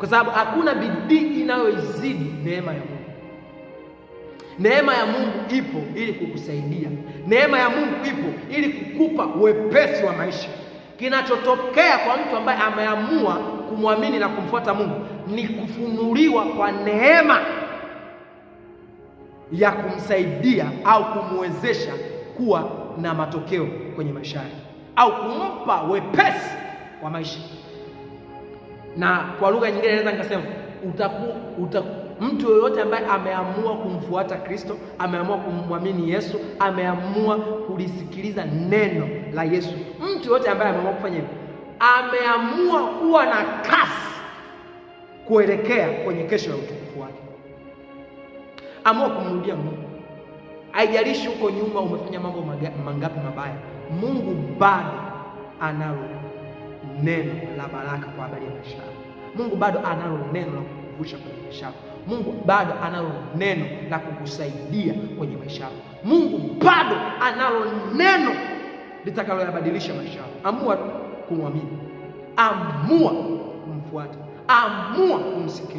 kwa sababu hakuna bidii inayoizidi neema ya Mungu. Neema ya Mungu ipo ili kukusaidia. Neema ya Mungu ipo ili kukupa wepesi wa maisha. Kinachotokea kwa mtu ambaye ameamua kumwamini na kumfuata Mungu ni kufunuliwa kwa neema ya kumsaidia au kumwezesha kuwa na matokeo kwenye maisha yake, au kumpa wepesi wa maisha. Na kwa lugha nyingine naweza nikasema mtu yoyote ambaye ameamua kumfuata Kristo, ameamua kumwamini Yesu, ameamua kulisikiliza neno la Yesu, mtu yoyote ambaye ameamua kufanya hivyo, ameamua kuwa na kasi kuelekea kwenye kesho ya utukufu wake. Amua kumrudia Mungu. Haijalishi huko nyuma umefanya mambo mangapi mabaya, Mungu bado analo neno la baraka kwa habari ya maisha yako. Mungu bado analo neno la kukuvusha kwenye maisha yako. Mungu bado analo neno la kukusaidia kwenye maisha yako. Mungu bado analo neno litakalobadilisha maisha yako. Amua kumwamini, amua kumfuata, amua kumsikiliza.